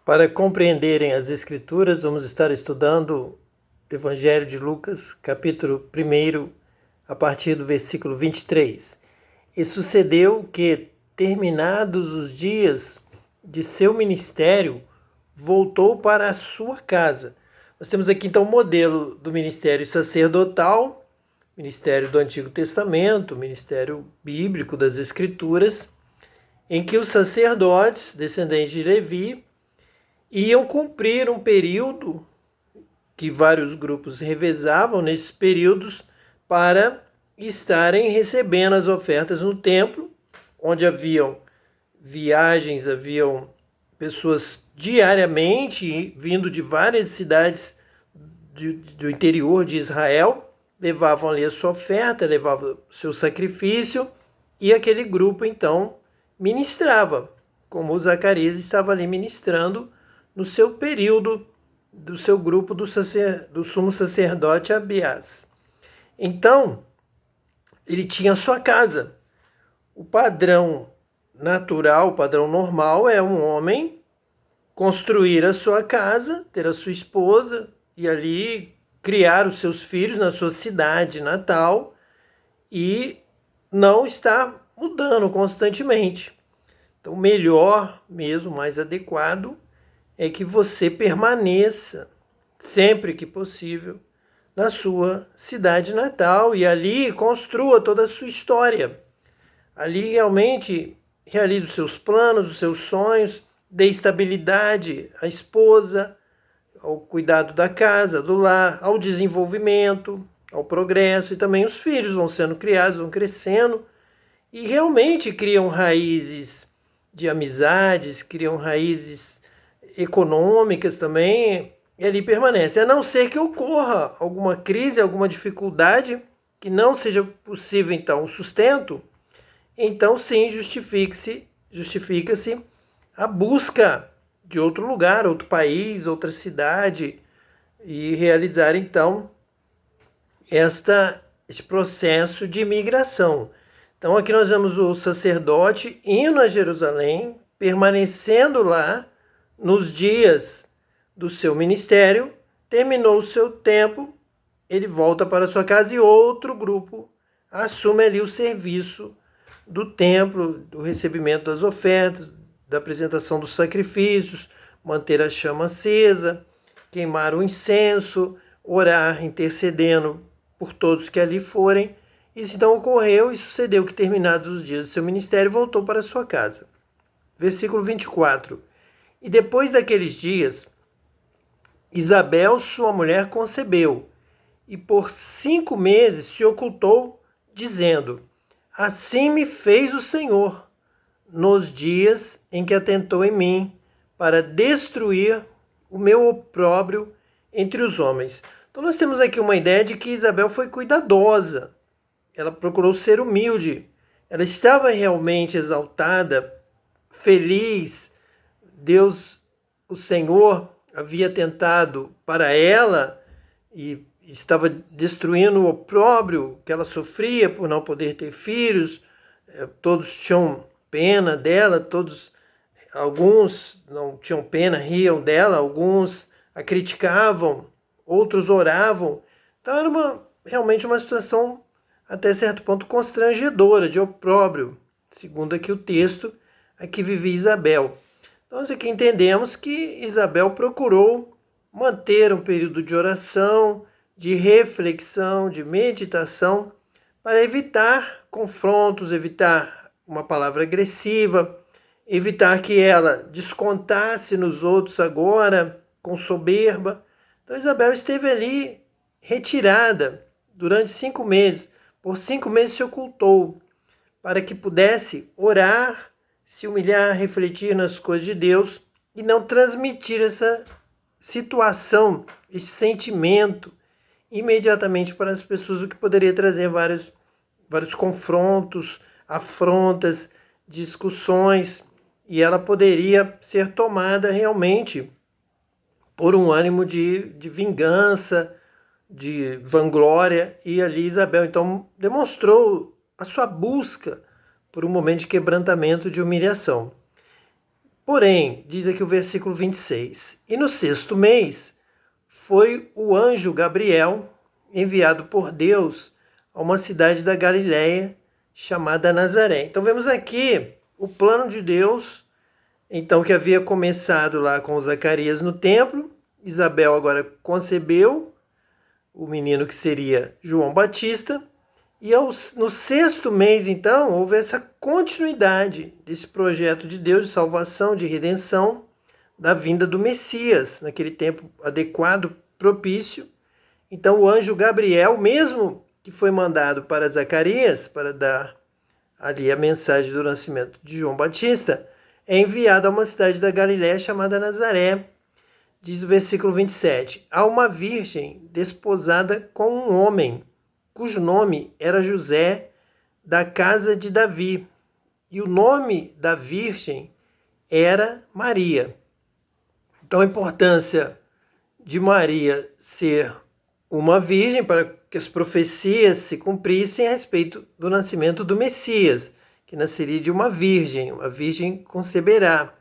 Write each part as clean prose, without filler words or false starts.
Para compreenderem as Escrituras, vamos estar estudando o Evangelho de Lucas, capítulo 1, a partir do versículo 23. E sucedeu que, terminados os dias de seu ministério, voltou para a sua casa. Nós temos aqui então o modelo do ministério sacerdotal, ministério do Antigo Testamento, ministério bíblico das Escrituras, em que os sacerdotes, descendentes de Levi, iam cumprir um período que vários grupos revezavam nesses períodos para estarem recebendo as ofertas no templo, onde haviam viagens, haviam pessoas diariamente vindo de várias cidades do interior de Israel, levavam ali a sua oferta, levavam o seu sacrifício, e aquele grupo então ministrava, como o Zacarias estava ali ministrando no seu período do seu grupo do sumo sacerdote Abiás. Então, ele tinha sua casa. O padrão natural, o padrão normal é um homem construir a sua casa, ter a sua esposa e ali criar os seus filhos na sua cidade natal e não estar mudando constantemente. Então, o melhor mesmo, mais adequado, é que você permaneça, sempre que possível, na sua cidade natal e ali construa toda a sua história. Ali realmente realize os seus planos, os seus sonhos, dê estabilidade à esposa, ao cuidado da casa, do lar, ao desenvolvimento, ao progresso, e também os filhos vão sendo criados, vão crescendo e realmente criam raízes de amizades, criam raízes econômicas também, e ali permanece. A não ser que ocorra alguma crise, alguma dificuldade, que não seja possível então o sustento, então sim justifica-se a busca de outro lugar, outro país, outra cidade, e realizar então este processo de imigração. Então aqui nós vemos o sacerdote indo a Jerusalém, permanecendo lá nos dias do seu ministério, terminou o seu tempo, ele volta para sua casa e outro grupo assume ali o serviço do templo, do recebimento das ofertas, da apresentação dos sacrifícios, manter a chama acesa, queimar o incenso, orar, intercedendo por todos que ali forem. Isso então ocorreu e sucedeu que, terminados os dias do seu ministério, voltou para sua casa. Versículo 24. E depois daqueles dias, Isabel, sua mulher, concebeu, e por 5 meses se ocultou, dizendo: Assim me fez o Senhor, nos dias em que atentou em mim, para destruir o meu opróbrio entre os homens. Então nós temos aqui uma ideia de que Isabel foi cuidadosa, ela procurou ser humilde, ela estava realmente exaltada, feliz. Deus, o Senhor, havia tentado para ela e estava destruindo o opróbrio que ela sofria por não poder ter filhos. Todos tinham pena dela, alguns não tinham pena, riam dela, alguns a criticavam, outros oravam. Então era realmente uma situação até certo ponto constrangedora, de opróbrio, segundo aqui o texto, aqui vivia Isabel. Então nós aqui entendemos que Isabel procurou manter um período de oração, de reflexão, de meditação, para evitar confrontos, evitar uma palavra agressiva, evitar que ela descontasse nos outros agora com soberba. Então Isabel esteve ali retirada durante 5 meses. Por 5 meses se ocultou para que pudesse orar, se humilhar, refletir nas coisas de Deus e não transmitir essa situação, esse sentimento imediatamente para as pessoas, o que poderia trazer vários confrontos, afrontas, discussões, e ela poderia ser tomada realmente por um ânimo de vingança, de vanglória, e ali Isabel então demonstrou a sua busca por um momento de quebrantamento, de humilhação. Porém, diz aqui o versículo 26, e no 6º mês foi o anjo Gabriel enviado por Deus a uma cidade da Galiléia chamada Nazaré. Então vemos aqui o plano de Deus, então, que havia começado lá com Zacarias no templo. Isabel agora concebeu o menino que seria João Batista. E no 6º mês, então, houve essa continuidade desse projeto de Deus de salvação, de redenção, da vinda do Messias, naquele tempo adequado, propício. Então o anjo Gabriel, mesmo que foi mandado para Zacarias, para dar ali a mensagem do nascimento de João Batista, é enviado a uma cidade da Galiléia chamada Nazaré. Diz o versículo 27, há uma virgem desposada com um homem, cujo nome era José, da casa de Davi, e o nome da virgem era Maria. Então a importância de Maria ser uma virgem para que as profecias se cumprissem a respeito do nascimento do Messias, que nasceria de uma virgem conceberá.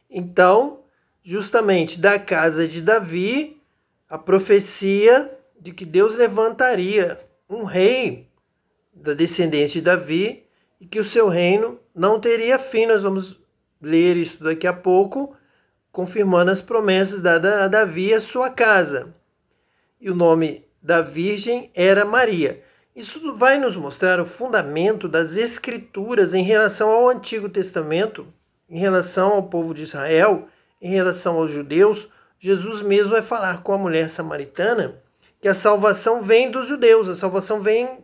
Então, justamente da casa de Davi, a profecia de que Deus levantaria um rei da descendência de Davi e que o seu reino não teria fim. Nós vamos ler isso daqui a pouco, confirmando as promessas dadas a Davi e a sua casa. E o nome da virgem era Maria. Isso vai nos mostrar o fundamento das escrituras em relação ao Antigo Testamento, em relação ao povo de Israel, em relação aos judeus. Jesus mesmo vai falar com a mulher samaritana que a salvação vem dos judeus, a salvação vem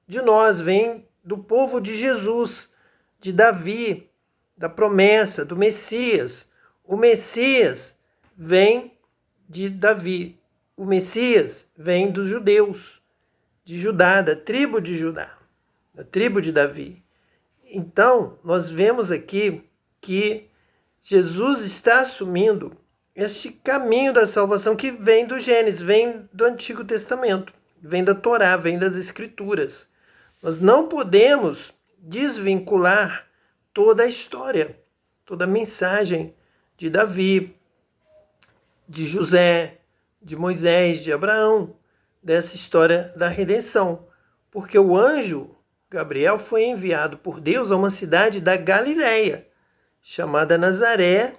de nós, vem do povo de Jesus, de Davi, da promessa do Messias. O Messias vem de Davi. O Messias vem dos judeus, de Judá, da tribo de Judá, da tribo de Davi. Então, nós vemos aqui que Jesus está assumindo este caminho da salvação que vem do Gênesis, vem do Antigo Testamento, vem da Torá, vem das Escrituras. Nós não podemos desvincular toda a história, toda a mensagem de Davi, de José, de Moisés, de Abraão, dessa história da redenção. Porque o anjo Gabriel foi enviado por Deus a uma cidade da Galiléia, chamada Nazaré,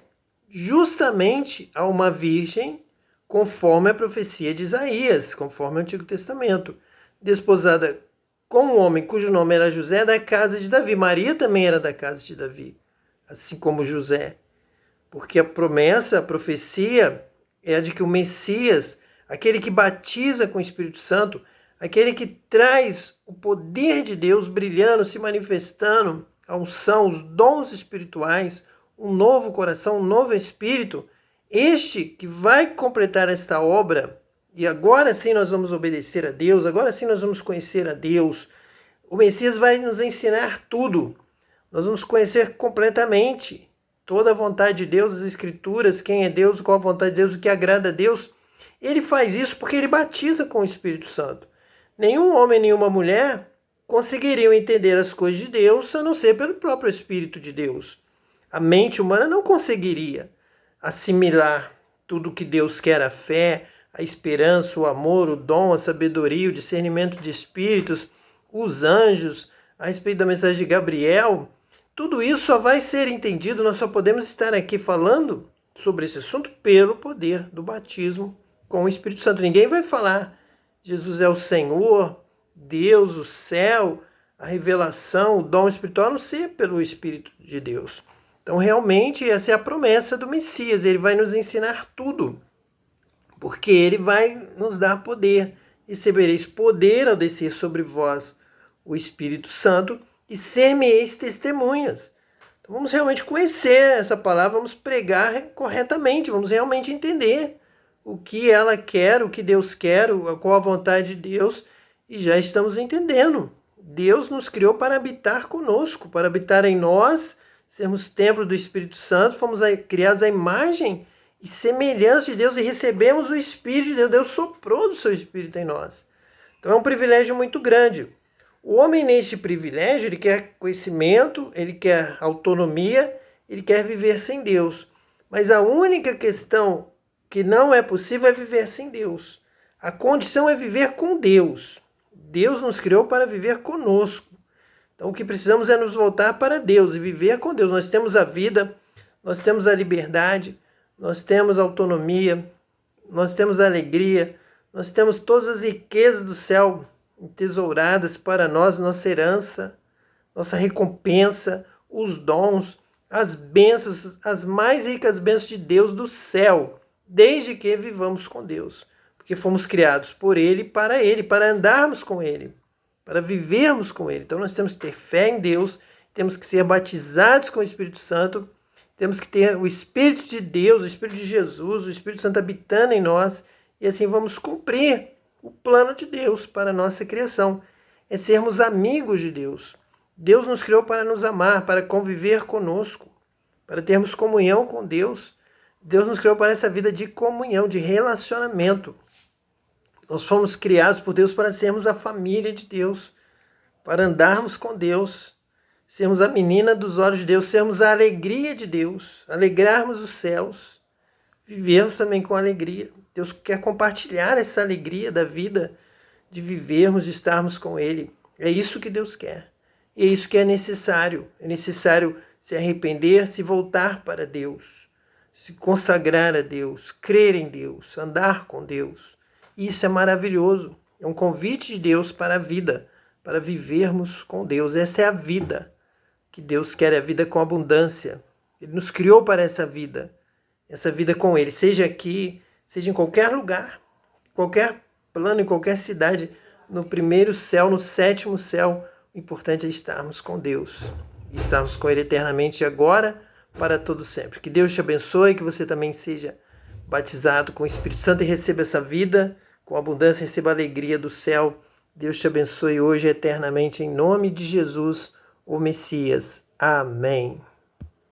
justamente a uma virgem, conforme a profecia de Isaías, conforme o Antigo Testamento, desposada com um homem cujo nome era José, da casa de Davi. Maria também era da casa de Davi, assim como José. Porque a promessa, a profecia é a de que o Messias, aquele que batiza com o Espírito Santo, aquele que traz o poder de Deus brilhando, se manifestando, a unção, os dons espirituais, um novo coração, um novo espírito, este que vai completar esta obra, e agora sim nós vamos obedecer a Deus, agora sim nós vamos conhecer a Deus. O Messias vai nos ensinar tudo. Nós vamos conhecer completamente toda a vontade de Deus, as Escrituras, quem é Deus, qual a vontade de Deus, o que agrada a Deus. Ele faz isso porque ele batiza com o Espírito Santo. Nenhum homem, nenhuma mulher conseguiriam entender as coisas de Deus a não ser pelo próprio Espírito de Deus. A mente humana não conseguiria assimilar tudo o que Deus quer, a fé, a esperança, o amor, o dom, a sabedoria, o discernimento de espíritos, os anjos, a respeito da mensagem de Gabriel. Tudo isso só vai ser entendido, nós só podemos estar aqui falando sobre esse assunto pelo poder do batismo com o Espírito Santo. Ninguém vai falar Jesus é o Senhor, Deus, o céu, a revelação, o dom espiritual, a não ser pelo Espírito de Deus. Então, realmente, essa é a promessa do Messias. Ele vai nos ensinar tudo, porque ele vai nos dar poder. Recebereis poder ao descer sobre vós o Espírito Santo e ser-me-eis testemunhas. Então, vamos realmente conhecer essa palavra, vamos pregar corretamente, vamos realmente entender o que ela quer, o que Deus quer, qual a vontade de Deus, e já estamos entendendo. Deus nos criou para habitar conosco, para habitar em nós, sermos templo do Espírito Santo, fomos criados à imagem e semelhança de Deus e recebemos o Espírito de Deus. Deus soprou do seu Espírito em nós. Então é um privilégio muito grande. O homem neste privilégio, ele quer conhecimento, ele quer autonomia, ele quer viver sem Deus. Mas a única questão que não é possível é viver sem Deus. A condição é viver com Deus. Deus nos criou para viver conosco. Então o que precisamos é nos voltar para Deus e viver com Deus. Nós temos a vida, nós temos a liberdade, nós temos a autonomia, nós temos a alegria, nós temos todas as riquezas do céu entesouradas para nós, nossa herança, nossa recompensa, os dons, as bênçãos, as mais ricas bênçãos de Deus do céu, desde que vivamos com Deus. Porque fomos criados por Ele, para andarmos com Ele, para vivermos com Ele. Então nós temos que ter fé em Deus, temos que ser batizados com o Espírito Santo, temos que ter o Espírito de Deus, o Espírito de Jesus, o Espírito Santo habitando em nós, e assim vamos cumprir o plano de Deus para a nossa criação. É sermos amigos de Deus. Deus nos criou para nos amar, para conviver conosco, para termos comunhão com Deus. Deus nos criou para essa vida de comunhão, de relacionamento. Nós fomos criados por Deus para sermos a família de Deus, para andarmos com Deus, sermos a menina dos olhos de Deus, sermos a alegria de Deus, alegrarmos os céus, vivermos também com alegria. Deus quer compartilhar essa alegria da vida, de vivermos, de estarmos com Ele. É isso que Deus quer. E é isso que é necessário. É necessário se arrepender, se voltar para Deus, se consagrar a Deus, crer em Deus, andar com Deus. Isso é maravilhoso. É um convite de Deus para a vida, para vivermos com Deus. Essa é a vida que Deus quer, a vida com abundância. Ele nos criou para essa vida com Ele, seja aqui, seja em qualquer lugar, qualquer plano, em qualquer cidade, no primeiro céu, no sétimo céu. O importante é estarmos com Deus, estarmos com Ele eternamente, agora, para todo sempre. Que Deus te abençoe, que você também seja batizado com o Espírito Santo e receba essa vida com abundância, receba a alegria do céu. Deus te abençoe hoje eternamente, em nome de Jesus, o Messias. Amém.